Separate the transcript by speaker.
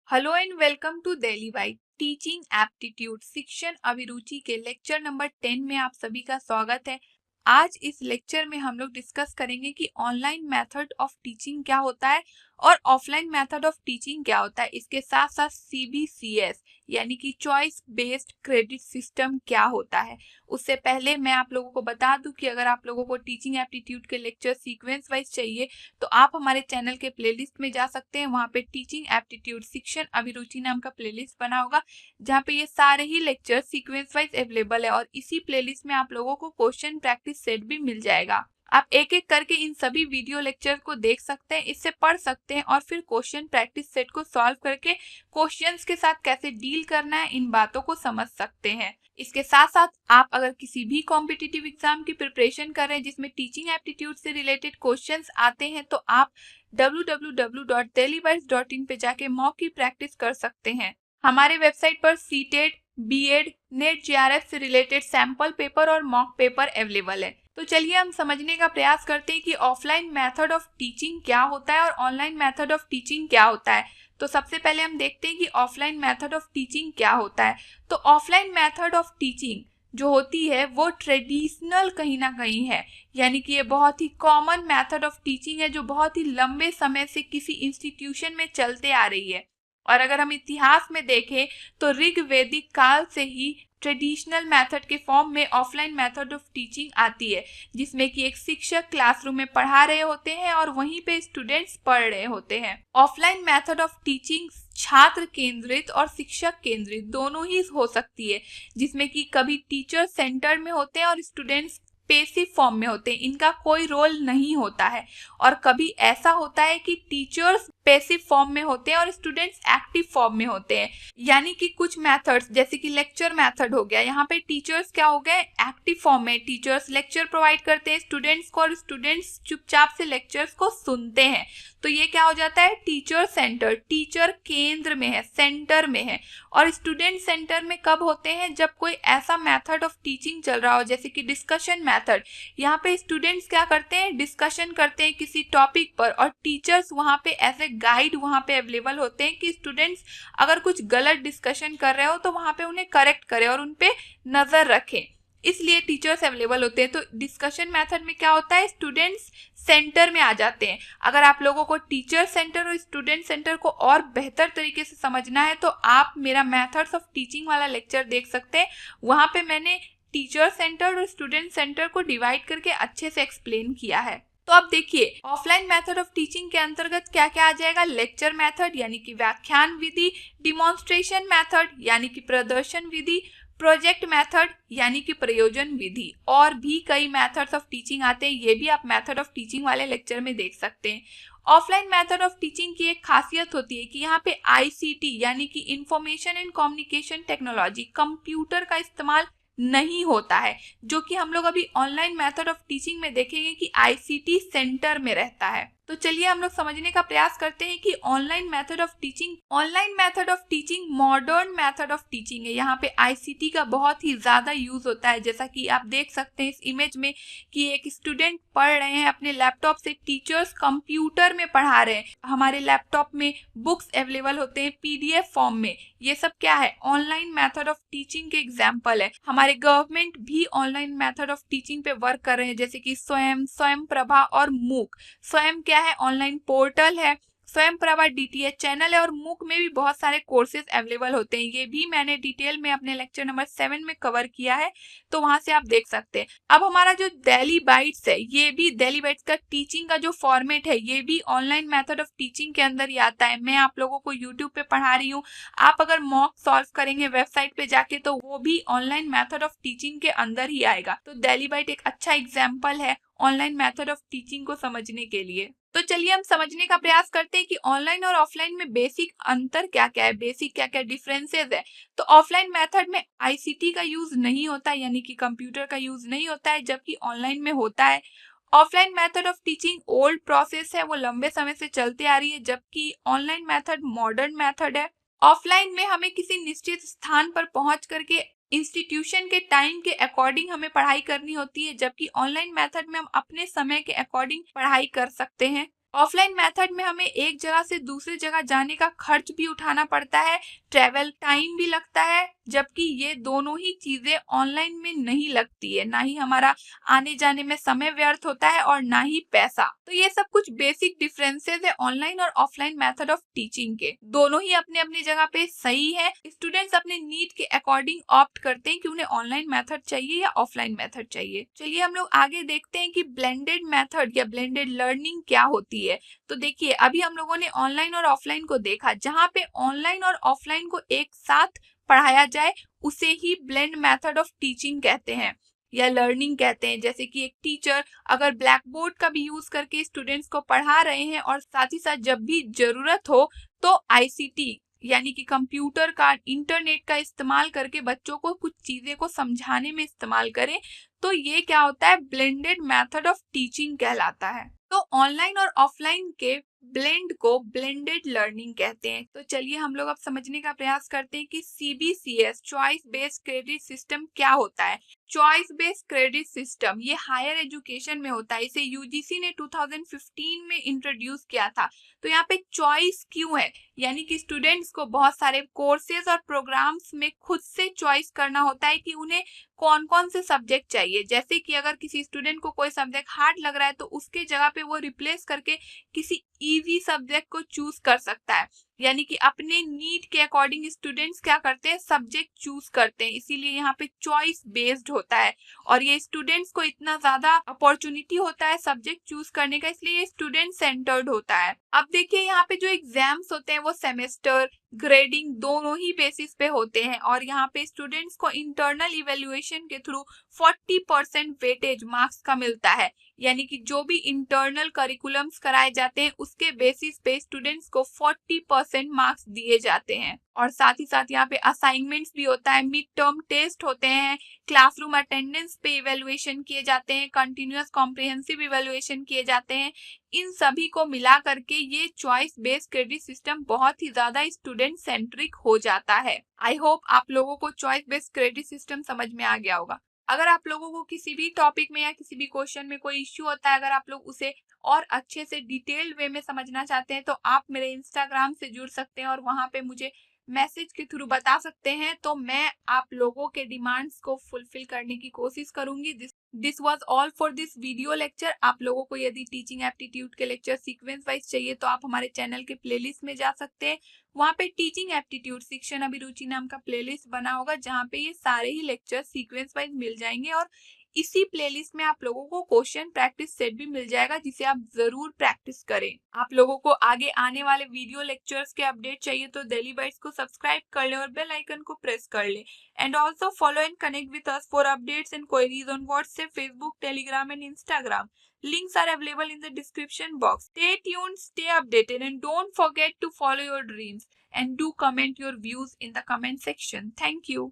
Speaker 1: Hello and welcome to Delhi bite teaching aptitude शिक्षण अभिरुचि के लेक्चर नंबर 10 में आप सभी का स्वागत है। आज इस लेक्चर में हम लोग डिस्कस करेंगे कि ऑनलाइन मेथड ऑफ टीचिंग क्या होता है और ऑफलाइन मेथड ऑफ टीचिंग क्या होता है। इसके साथ साथ सीबीसीएस यानी कि चॉइस बेस्ड क्रेडिट सिस्टम क्या होता है। उससे पहले मैं आप लोगों को बता दूं कि अगर आप लोगों को टीचिंग एप्टीट्यूड के लेक्चर सीक्वेंस वाइज चाहिए तो आप हमारे चैनल के प्लेलिस्ट में जा सकते हैं। वहां पे टीचिंग एप्टीट्यूड शिक्षण अभिरुचि नाम का प्लेलिस्ट बना होगा जहाँ पे ये सारे ही लेक्चर सीक्वेंस वाइज अवेलेबल है और इसी प्लेलिस्ट में आप लोगों को क्वेश्चन प्रैक्टिस सेट भी मिल जाएगा। आप एक एक करके इन सभी वीडियो लेक्चर को देख सकते हैं, इससे पढ़ सकते हैं और फिर क्वेश्चन प्रैक्टिस सेट को सॉल्व करके क्वेश्चंस के साथ कैसे डील करना है इन बातों को समझ सकते हैं। इसके साथ साथ आप अगर किसी भी कॉम्पिटिटिव एग्जाम की प्रिपरेशन कर रहे हैं जिसमें टीचिंग एप्टीट्यूड से रिलेटेड क्वेश्चंस आते हैं तो आप www.delhibytes.in पे जाके मॉक की प्रैक्टिस कर सकते हैं। हमारे वेबसाइट पर सीटेट, बीएड, नेट जेआरएफ से रिलेटेड सैंपल पेपर और मॉक पेपर अवेलेबल है। तो चलिए हम समझने का प्रयास करते हैं कि ऑफलाइन मेथड ऑफ टीचिंग क्या होता है और ऑनलाइन मेथड ऑफ टीचिंग क्या होता है। तो सबसे पहले हम देखते हैं कि ऑफलाइन मेथड ऑफ टीचिंग क्या होता है। तो ऑफलाइन मेथड ऑफ टीचिंग जो होती है वो ट्रेडिशनल कहीं ना कहीं है, यानी कि ये बहुत ही कॉमन मेथड ऑफ टीचिंग है जो बहुत ही लंबे समय से किसी इंस्टीट्यूशन में चलते आ रही है। और अगर हम इतिहास में देखें तो ऋग्वैदिक काल से ही ट्रेडिशनल मेथड के फॉर्म में ऑफलाइन मेथड ऑफ टीचिंग आती है, जिसमें कि एक शिक्षक क्लासरूम में पढ़ा रहे होते हैं और वहीं पे स्टूडेंट्स पढ़ रहे होते हैं। ऑफलाइन मेथड ऑफ टीचिंग छात्र केंद्रित और शिक्षक केंद्रित दोनों ही हो सकती है, जिसमें कि कभी टीचर सेंटर में होते हैं और स्टूडेंट्स पैसिव फॉर्म में होते हैं, इनका कोई रोल नहीं होता है। और कभी ऐसा होता है कि टीचर्स पैसिव फॉर्म में होते हैं और स्टूडेंट्स एक्टिव फॉर्म में होते हैं, यानी कि कुछ मेथड्स जैसे कि लेक्चर मेथड हो गया, यहाँ पे टीचर्स क्या हो गए, एक्टिव फॉर्म में। टीचर्स लेक्चर प्रोवाइड करते हैं स्टूडेंट्स को और स्टूडेंट्स चुपचाप से लेक्चर्स को सुनते हैं। तो ये क्या हो जाता है, टीचर सेंटर, टीचर केंद्र में है, सेंटर में है। और स्टूडेंट सेंटर में कब होते हैं, जब कोई ऐसा मेथड ऑफ टीचिंग चल रहा हो जैसे कि डिस्कशन मेथड। यहाँ पे स्टूडेंट्स क्या करते हैं, डिस्कशन करते हैं किसी टॉपिक पर और टीचर्स वहाँ पे ऐसे गाइड वहाँ पे अवेलेबल होते हैं कि स्टूडेंट्स अगर कुछ गलत डिस्कशन कर रहे हो तो वहाँ पे उन्हें करेक्ट करें और उन पे नजर रखें, इसलिए टीचर्स अवेलेबल होते हैं। तो डिस्कशन मेथड में क्या होता है, स्टूडेंट्स सेंटर में आ जाते हैं। अगर आप लोगों को टीचर सेंटर और स्टूडेंट सेंटर को और बेहतर तरीके से समझना है तो आप मेरा मेथड्स ऑफ टीचिंग वाला लेक्चर देख सकते हैं। वहां पे मैंने टीचर सेंटर और स्टूडेंट सेंटर को डिवाइड करके अच्छे से एक्सप्लेन किया है। तो अब देखिए ऑफलाइन मेथड ऑफ टीचिंग के अंतर्गत क्या क्या आ जाएगा, लेक्चर मेथड यानी कि व्याख्यान विधि, डिमॉन्स्ट्रेशन मेथड यानी कि प्रदर्शन विधि, प्रोजेक्ट मेथड यानी कि प्रयोजन विधि, और भी कई मेथड्स ऑफ टीचिंग आते हैं। ये भी आप मेथड ऑफ टीचिंग वाले लेक्चर में देख सकते हैं। ऑफलाइन मेथड ऑफ टीचिंग की एक खासियत होती है कि यहाँ पे आईसीटी यानी कि information and communication technology, computer का इस्तेमाल नहीं होता है, जो कि हम लोग अभी ऑनलाइन मेथड ऑफ टीचिंग में देखेंगे कि आईसीटी सेंटर में रहता है। तो चलिए हम लोग समझने का प्रयास करते हैं कि online method of teaching modern method of teaching है। यहाँ पे आईसीटी का बहुत ही ज्यादा यूज होता है, जैसा कि आप देख सकते हैं इस इमेज में कि एक स्टूडेंट पढ़ रहे हैं अपने लैपटॉप से, टीचर्स कंप्यूटर में पढ़ा रहे हैं। हमारे लैपटॉप में बुक्स अवेलेबल होते हैं पीडीएफ फॉर्म में। ये सब क्या है, ऑनलाइन मेथड ऑफ टीचिंग के एग्जाम्पल है। हमारे गवर्नमेंट भी ऑनलाइन मेथड ऑफ टीचिंग पे वर्क कर रहे हैं, जैसे कि स्वयं प्रभा और मूक। स्वयं क्या है, ऑनलाइन पोर्टल है, स्वयं प्रभा डीटीएच चैनल है और मूक में भी बहुत सारे कोर्सेज अवेलेबल होते हैं। ये भी मैंने डिटेल में अपने लेक्चर नंबर 7 में कवर किया है, तो वहां से आप देख सकते हैं। अब हमारा जो दिल्ली बाइट्स है, ये भी दिल्ली बाइट्स का टीचिंग का जो फॉर्मेट है ये भी ऑनलाइन मेथड ऑफ टीचिंग के अंदर ही आता है। मैं आप लोगों को यूट्यूब पे पढ़ा रही हूँ, आप अगर मॉक सॉल्व करेंगे वेबसाइट पे जाके तो वो भी ऑनलाइन मेथड ऑफ टीचिंग के अंदर ही आएगा। तो दिल्ली बाइट एक अच्छा एग्जाम्पल है ऑनलाइन मेथड ऑफ टीचिंग को समझने के लिए। तो चलिए हम समझने का प्रयास करते हैं कि ऑनलाइन और ऑफलाइन में बेसिक अंतर क्या क्या है, बेसिक क्या क्या डिफरेंसेस है। तो ऑफलाइन मेथड में आईसीटी का यूज नहीं होता है, यानी कि कंप्यूटर का यूज नहीं होता है, जबकि ऑनलाइन में होता है। Offline method of teaching old process है, वो लंबे समय से चलती आ रही है, जबकि ऑनलाइन मेथड मॉडर्न मेथड है। ऑफलाइन में हमें किसी निश्चित स्थान पर पहुंच करके इंस्टीट्यूशन के टाइम के अकॉर्डिंग हमें पढ़ाई करनी होती है, जबकि ऑनलाइन मेथड में हम अपने समय के अकॉर्डिंग पढ़ाई कर सकते हैं। ऑफलाइन मेथड में हमें एक जगह से दूसरी जगह जाने का खर्च भी उठाना पड़ता है, ट्रेवल टाइम भी लगता है, जबकि ये दोनों ही चीजें ऑनलाइन में नहीं लगती है। ना ही हमारा आने जाने में समय व्यर्थ होता है और ना ही पैसा। तो ये सब कुछ बेसिक डिफरेंसेस है ऑनलाइन और ऑफलाइन मेथड ऑफ टीचिंग के। दोनों ही अपने अपनी जगह पे सही है। स्टूडेंट्स अपने नीड के अकॉर्डिंग ऑप्ट करते हैं कि उन्हें ऑनलाइन मेथड चाहिए या ऑफलाइन मेथड चाहिए। चलिए हम लोग आगे देखते हैं कि ब्लेंडेड मेथड या ब्लेंडेड लर्निंग क्या होती है। तो देखिए, अभी हम लोगों ने ऑनलाइन और ऑफलाइन को देखा। जहाँ पे ऑनलाइन और ऑफलाइन को एक साथ पढ़ाया जाए उसे ही ब्लेंड मेथड ऑफ टीचिंग कहते हैं या लर्निंग कहते हैं। जैसे कि एक टीचर अगर ब्लैक बोर्ड का भी यूज करके स्टूडेंट्स को पढ़ा रहे हैं और साथ ही साथ जब भी जरूरत हो तो आईसीटी यानी कि कंप्यूटर का, इंटरनेट का इस्तेमाल करके बच्चों को कुछ चीजें को समझाने में इस्तेमाल करें, तो ये क्या होता है, ब्लेंडेड मेथड ऑफ टीचिंग कहलाता है। तो ऑनलाइन और ऑफलाइन के ब्लेंड को ब्लेंडेड लर्निंग कहते हैं। तो चलिए हम लोग अब समझने का प्रयास करते हैं कि CBCS choice based credit system क्या होता है। चॉइस बेस्ड क्रेडिट सिस्टम ये हायर एजुकेशन में होता है। इसे यूजीसी ने 2015 में इंट्रोड्यूस किया था। तो यहाँ पे चॉइस क्यों है, यानी कि स्टूडेंट्स को बहुत सारे कोर्सेज और प्रोग्राम्स में खुद से चॉइस करना होता है कि उन्हें कौन कौन से सब्जेक्ट चाहिए। जैसे कि अगर किसी स्टूडेंट को कोई सब्जेक्ट हार्ड लग रहा है तो उसके जगह पे वो रिप्लेस करके किसी इजी सब्जेक्ट को चूज कर सकता है। यानी कि अपने नीड के अकॉर्डिंग स्टूडेंट्स क्या करते हैं, सब्जेक्ट चूज करते हैं। इसीलिए यहाँ पे चॉइस बेस्ड होता है और ये स्टूडेंट्स को इतना ज्यादा अपॉर्चुनिटी होता है सब्जेक्ट चूज करने का, इसलिए ये स्टूडेंट सेंटर्ड होता है। अब देखिए, यहाँ पे जो एग्जाम्स होते हैं वो सेमेस्टर ग्रेडिंग दोनों ही बेसिस पे होते हैं और यहाँ पे स्टूडेंट्स को इंटरनल इवेल्युएशन के थ्रू 40% वेटेज मार्क्स का मिलता है। यानी कि जो भी इंटरनल करिकुलम्स कराए जाते हैं उसके बेसिस पे स्टूडेंट्स को 40% मार्क्स दिए जाते हैं। और साथ ही साथ यहाँ पे असाइनमेंट्स भी होता है, मिड टर्म टेस्ट होते हैं, क्लासरूम अटेंडेंस पे इवेल्युएशन किए जाते हैं, कंटिन्यूअस कॉम्प्रिहेंसिव इवेल्युएशन किए जाते हैं। इन सभी को मिला करके ये चॉइस बेस्ड क्रेडिट सिस्टम बहुत ही ज्यादा स्टूडेंट सेंट्रिक हो जाता है। आई होप आप लोगों को चॉइस बेस्ड क्रेडिट सिस्टम समझ में आ गया होगा। अगर आप लोगों को किसी भी टॉपिक में या किसी भी क्वेश्चन में कोई इश्यू होता है, अगर आप लोग उसे और अच्छे से डिटेल्ड वे में समझना चाहते हैं तो आप मेरे इंस्टाग्राम से जुड़ सकते हैं और वहां पे मुझे मैसेज के थ्रू बता सकते हैं। तो मैं आप लोगों के डिमांड्स को फुलफिल करने की कोशिश करूंगी। This was all for this video lecture. आप लोगों को यदि टीचिंग एप्टीट्यूड के लेक्चर सीक्वेंस वाइज चाहिए तो आप हमारे चैनल के प्लेलिस्ट में जा सकते हैं। वहाँ पे टीचिंग एप्टीट्यूड शिक्षण अभिरुचि नाम का प्लेलिस्ट बना होगा जहाँ पे ये सारे ही लेक्चर सीक्वेंस वाइज मिल जाएंगे और इसी प्लेलिस्ट में आप लोगों को क्वेश्चन प्रैक्टिस सेट भी मिल जाएगा जिसे आप जरूर प्रैक्टिस करें। आप लोगों को आगे आने वाले वीडियो लेक्चर्स के अपडेट चाहिए तो डेली बाइट्स को सब्सक्राइब कर ले और बेल आइकन को प्रेस कर ले। And also follow and connect with us for updates and queries on WhatsApp, Facebook, Telegram and Instagram. Links are available in the description box. Stay tuned, stay updated, and don't forget to follow your dreams. And do comment your views in the comment section. Thank you.